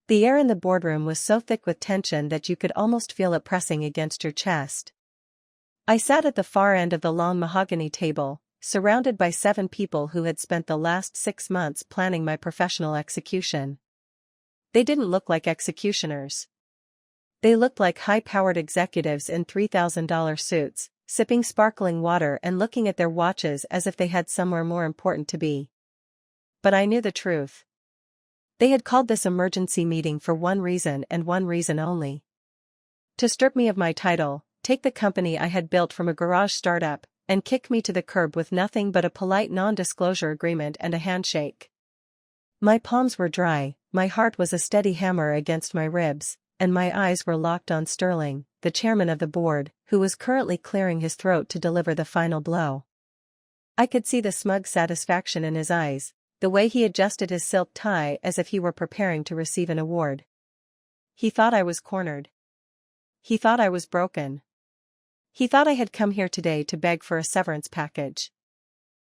The air in the boardroom was so thick with tension that you could almost feel it pressing against your chest. I sat at the far end of the long mahogany table, surrounded by 7 people who had spent the last 6 months planning my professional execution. They didn't look like executioners. They looked like high-powered executives in $3,000 suits, sipping sparkling water and looking at their watches as if they had somewhere more important to be. But I knew the truth. They had called this emergency meeting for one reason and one reason only. To strip me of my title, take the company I had built from a garage startup, and kick me to the curb with nothing but a polite non-disclosure agreement and a handshake. My palms were dry, my heart was a steady hammer against my ribs, and my eyes were locked on Sterling, the chairman of the board, who was currently clearing his throat to deliver the final blow. I could see the smug satisfaction in his eyes, the way he adjusted his silk tie as if he were preparing to receive an award. He thought I was cornered. He thought I was broken. He thought I had come here today to beg for a severance package.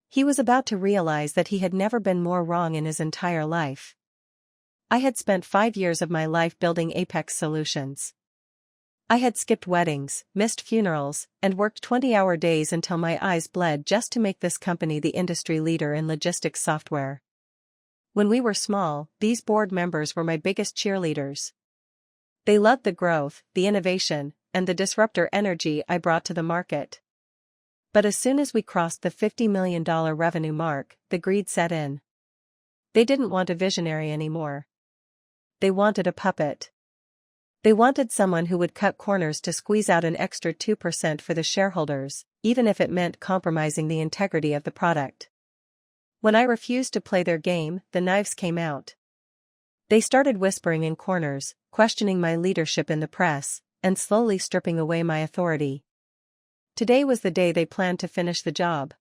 He was about to realize that he had never been more wrong in his entire life. I had spent 5 years of my life building Apex solutions. I had skipped weddings, missed funerals, and worked 20-hour days until my eyes bled just to make this company the industry leader in logistics software. When we were small, these board members were my biggest cheerleaders. They loved the growth, the innovation, and the disruptor energy I brought to the market. But as soon as we crossed the $50 million revenue mark, the greed set in. They didn't want a visionary anymore. They wanted a puppet. They wanted someone who would cut corners to squeeze out an extra 2% for the shareholders, even if it meant compromising the integrity of the product. When I refused to play their game, the knives came out. They started whispering in corners, questioning my leadership in the press, and slowly stripping away my authority. Today was the day they planned to finish the job.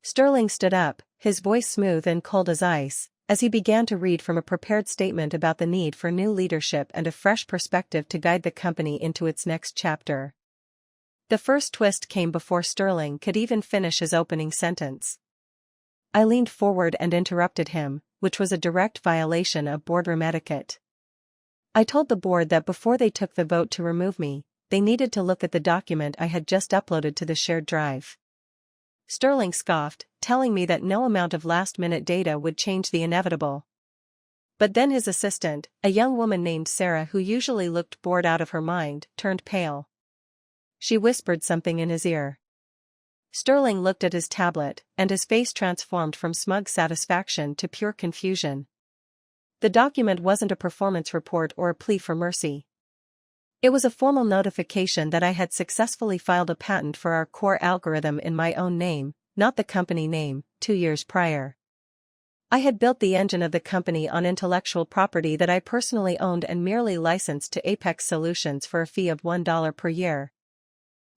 Sterling stood up, his voice smooth and cold as ice, as he began to read from a prepared statement about the need for new leadership and a fresh perspective to guide the company into its next chapter. The first twist came before Sterling could even finish his opening sentence. I leaned forward and interrupted him, which was a direct violation of boardroom etiquette. I told the board that before they took the vote to remove me, they needed to look at the document I had just uploaded to the shared drive. Sterling scoffed, telling me that no amount of last-minute data would change the inevitable. But then his assistant, a young woman named Sarah who usually looked bored out of her mind, turned pale. She whispered something in his ear. Sterling looked at his tablet, and his face transformed from smug satisfaction to pure confusion. The document wasn't a performance report or a plea for mercy. It was a formal notification that I had successfully filed a patent for our core algorithm in my own name, not the company name, 2 years prior. I had built the engine of the company on intellectual property that I personally owned and merely licensed to Apex Solutions for a fee of $1 per year.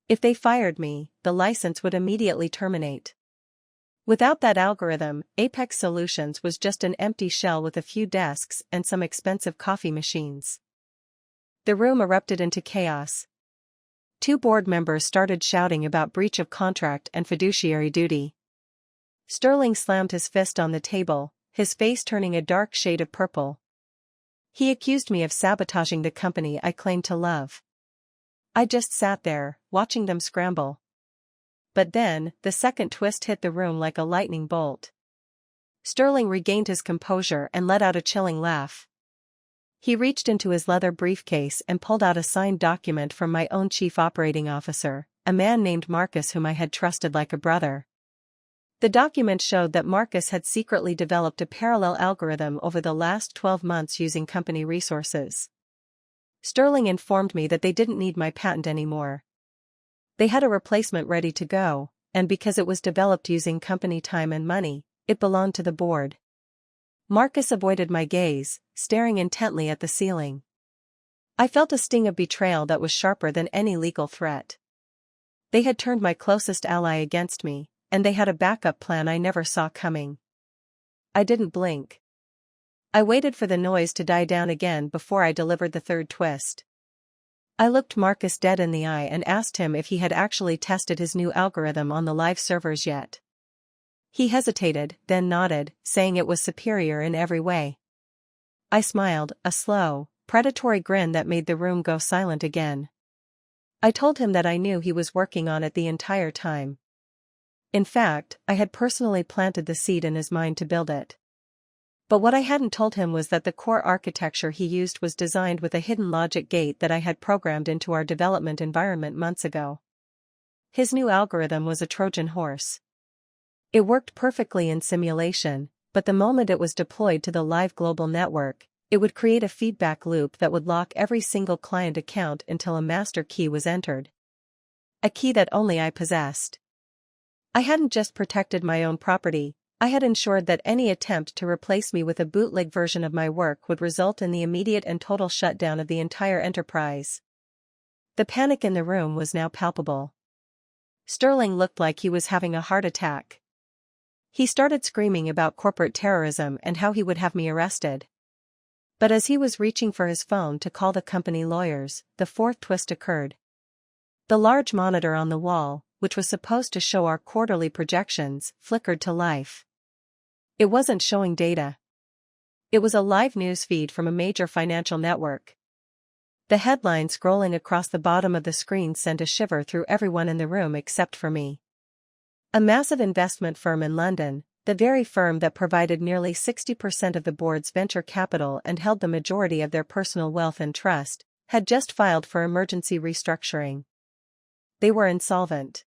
If they fired me, the license would immediately terminate. Without that algorithm, Apex Solutions was just an empty shell with a few desks and some expensive coffee machines. The room erupted into chaos. 2 board members started shouting about breach of contract and fiduciary duty. Sterling slammed his fist on the table, his face turning a dark shade of purple. He accused me of sabotaging the company I claimed to love. I just sat there, watching them scramble. But then, the second twist hit the room like a lightning bolt. Sterling regained his composure and let out a chilling laugh. He reached into his leather briefcase and pulled out a signed document from my own chief operating officer, a man named Marcus whom I had trusted like a brother. The document showed that Marcus had secretly developed a parallel algorithm over the last 12 months using company resources. Sterling informed me that they didn't need my patent anymore. They had a replacement ready to go, and because it was developed using company time and money, it belonged to the board. Marcus avoided my gaze, staring intently at the ceiling. I felt a sting of betrayal that was sharper than any legal threat. They had turned my closest ally against me, and they had a backup plan I never saw coming. I didn't blink. I waited for the noise to die down again before I delivered the third twist. I looked Marcus dead in the eye and asked him if he had actually tested his new algorithm on the live servers yet. He hesitated, then nodded, saying it was superior in every way. I smiled, a slow, predatory grin that made the room go silent again. I told him that I knew he was working on it the entire time. In fact, I had personally planted the seed in his mind to build it. But what I hadn't told him was that the core architecture he used was designed with a hidden logic gate that I had programmed into our development environment months ago. His new algorithm was a Trojan horse. It worked perfectly in simulation, but the moment it was deployed to the live global network, it would create a feedback loop that would lock every single client account until a master key was entered. A key that only I possessed. I hadn't just protected my own property, I had ensured that any attempt to replace me with a bootleg version of my work would result in the immediate and total shutdown of the entire enterprise. The panic in the room was now palpable. Sterling looked like he was having a heart attack. He started screaming about corporate terrorism and how he would have me arrested. But as he was reaching for his phone to call the company lawyers, the fourth twist occurred. The large monitor on the wall, which was supposed to show our quarterly projections, flickered to life. It wasn't showing data. It was a live news feed from a major financial network. The headline scrolling across the bottom of the screen sent a shiver through everyone in the room except for me. A massive investment firm in London, the very firm that provided nearly 60% of the board's venture capital and held the majority of their personal wealth and trust, had just filed for emergency restructuring. They were insolvent.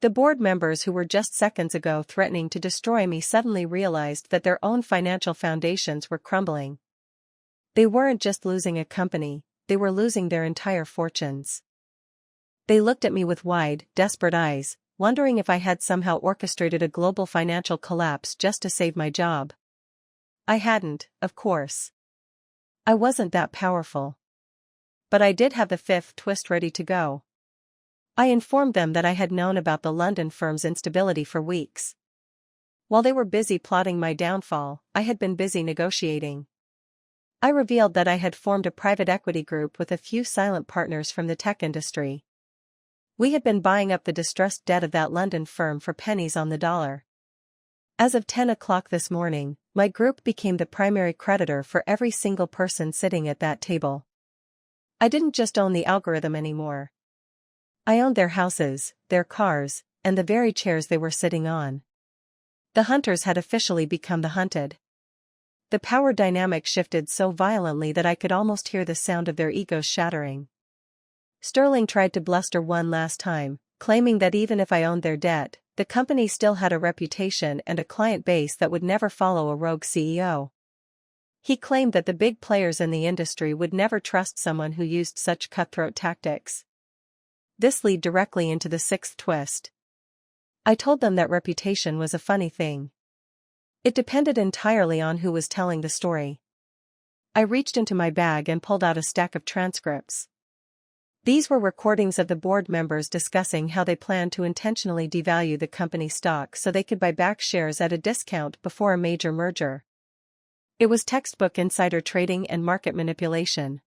The board members who were just seconds ago threatening to destroy me suddenly realized that their own financial foundations were crumbling. They weren't just losing a company, they were losing their entire fortunes. They looked at me with wide, desperate eyes, wondering if I had somehow orchestrated a global financial collapse just to save my job. I hadn't, of course. I wasn't that powerful. But I did have the fifth twist ready to go. I informed them that I had known about the London firm's instability for weeks. While they were busy plotting my downfall, I had been busy negotiating. I revealed that I had formed a private equity group with a few silent partners from the tech industry. We had been buying up the distressed debt of that London firm for pennies on the dollar. As of 10 o'clock this morning, my group became the primary creditor for every single person sitting at that table. I didn't just own the algorithm anymore. I owned their houses, their cars, and the very chairs they were sitting on. The hunters had officially become the hunted. The power dynamic shifted so violently that I could almost hear the sound of their egos shattering. Sterling tried to bluster one last time, claiming that even if I owned their debt, the company still had a reputation and a client base that would never follow a rogue CEO. He claimed that the big players in the industry would never trust someone who used such cutthroat tactics. This led directly into the sixth twist. I told them that reputation was a funny thing. It depended entirely on who was telling the story. I reached into my bag and pulled out a stack of transcripts. These were recordings of the board members discussing how they planned to intentionally devalue the company stock so they could buy back shares at a discount before a major merger. It was textbook insider trading and market manipulation.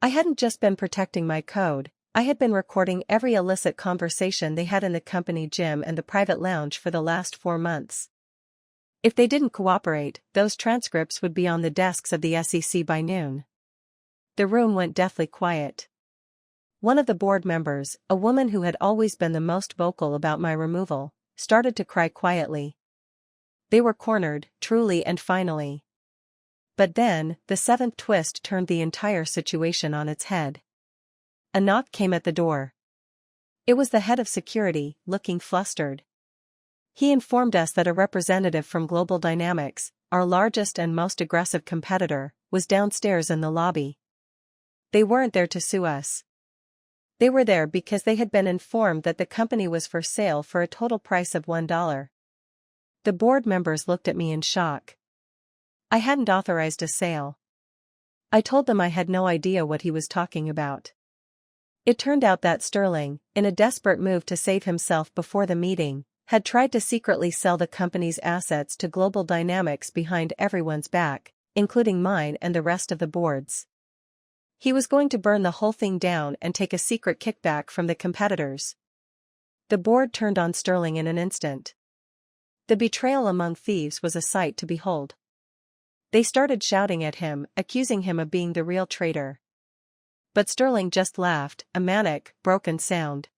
I hadn't just been protecting my code, I had been recording every illicit conversation they had in the company gym and the private lounge for the last 4 months. If they didn't cooperate, those transcripts would be on the desks of the SEC by noon. The room went deathly quiet. One of the board members, a woman who had always been the most vocal about my removal, started to cry quietly. They were cornered, truly and finally. But then, the seventh twist turned the entire situation on its head. A knock came at the door. It was the head of security, looking flustered. He informed us that a representative from Global Dynamics, our largest and most aggressive competitor, was downstairs in the lobby. They weren't there to sue us. They were there because they had been informed that the company was for sale for a total price of $1. The board members looked at me in shock. I hadn't authorized a sale. I told them I had no idea what he was talking about. It turned out that Sterling, in a desperate move to save himself before the meeting, had tried to secretly sell the company's assets to Global Dynamics behind everyone's back, including mine and the rest of the board's. He was going to burn the whole thing down and take a secret kickback from the competitors. The board turned on Sterling in an instant. The betrayal among thieves was a sight to behold. They started shouting at him, accusing him of being the real traitor. But Sterling just laughed, a manic, broken sound.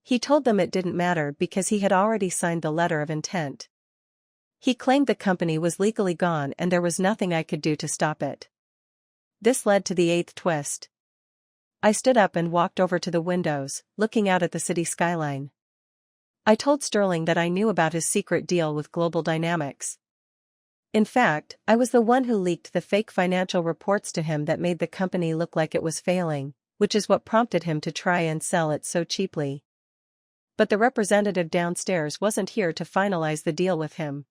He told them it didn't matter because he had already signed the letter of intent. He claimed the company was legally gone and there was nothing I could do to stop it. This led to the eighth twist. I stood up and walked over to the windows, looking out at the city skyline. I told Sterling that I knew about his secret deal with Global Dynamics. In fact, I was the one who leaked the fake financial reports to him that made the company look like it was failing, which is what prompted him to try and sell it so cheaply. But the representative downstairs wasn't here to finalize the deal with him.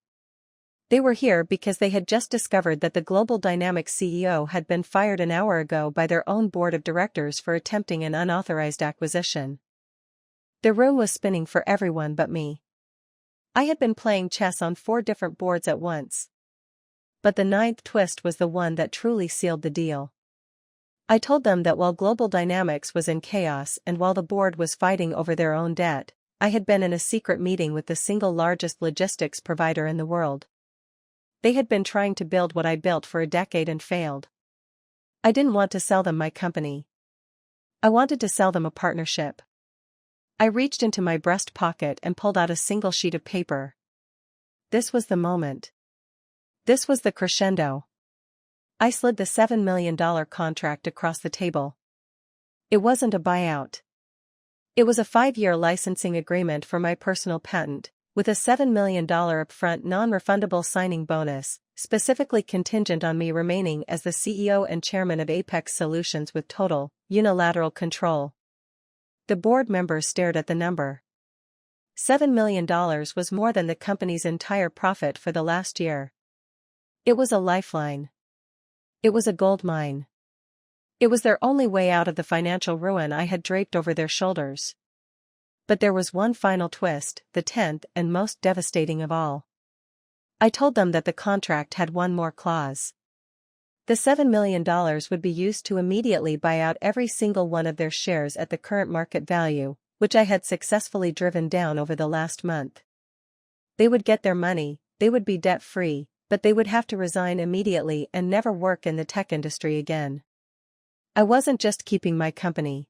They were here because they had just discovered that the Global Dynamics CEO had been fired an hour ago by their own board of directors for attempting an unauthorized acquisition. The room was spinning for everyone but me. I had been playing chess on 4 different boards at once. But the ninth twist was the one that truly sealed the deal. I told them that while Global Dynamics was in chaos and while the board was fighting over their own debt, I had been in a secret meeting with the single largest logistics provider in the world. They had been trying to build what I built for a decade and failed. I didn't want to sell them my company. I wanted to sell them a partnership. I reached into my breast pocket and pulled out a single sheet of paper. This was the moment. This was the crescendo. I slid the $7 million contract across the table. It wasn't a buyout. It was a 5-year licensing agreement for my personal patent, with a $7 million upfront non-refundable signing bonus, specifically contingent on me remaining as the CEO and chairman of Apex Solutions with total, unilateral control. The board members stared at the number. $7 million was more than the company's entire profit for the last year. It was a lifeline. It was a gold mine. It was their only way out of the financial ruin I had draped over their shoulders. But there was one final twist, the 10th and most devastating of all. I told them that the contract had one more clause. The $7 million would be used to immediately buy out every single one of their shares at the current market value, which I had successfully driven down over the last month. They would get their money, they would be debt-free, but they would have to resign immediately and never work in the tech industry again. I wasn't just keeping my company.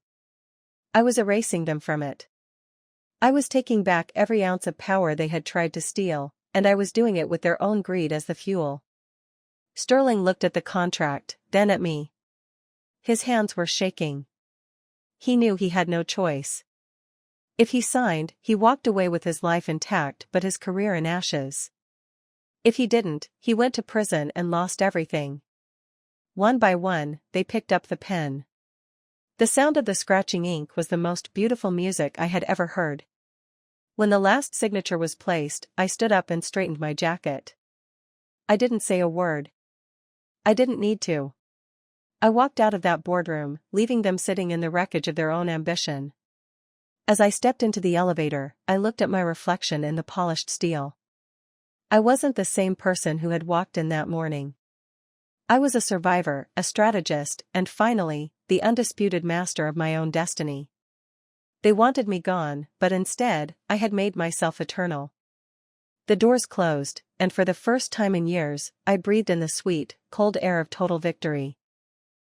I was erasing them from it. I was taking back every ounce of power they had tried to steal, and I was doing it with their own greed as the fuel. Sterling looked at the contract, then at me. His hands were shaking. He knew he had no choice. If he signed, he walked away with his life intact but his career in ashes. If he didn't, he went to prison and lost everything. One by one, they picked up the pen. The sound of the scratching ink was the most beautiful music I had ever heard. When the last signature was placed, I stood up and straightened my jacket. I didn't say a word. I didn't need to. I walked out of that boardroom, leaving them sitting in the wreckage of their own ambition. As I stepped into the elevator, I looked at my reflection in the polished steel. I wasn't the same person who had walked in that morning. I was a survivor, a strategist, and finally, the undisputed master of my own destiny. They wanted me gone, but instead, I had made myself eternal. The doors closed, and for the first time in years, I breathed in the sweet, cold air of total victory.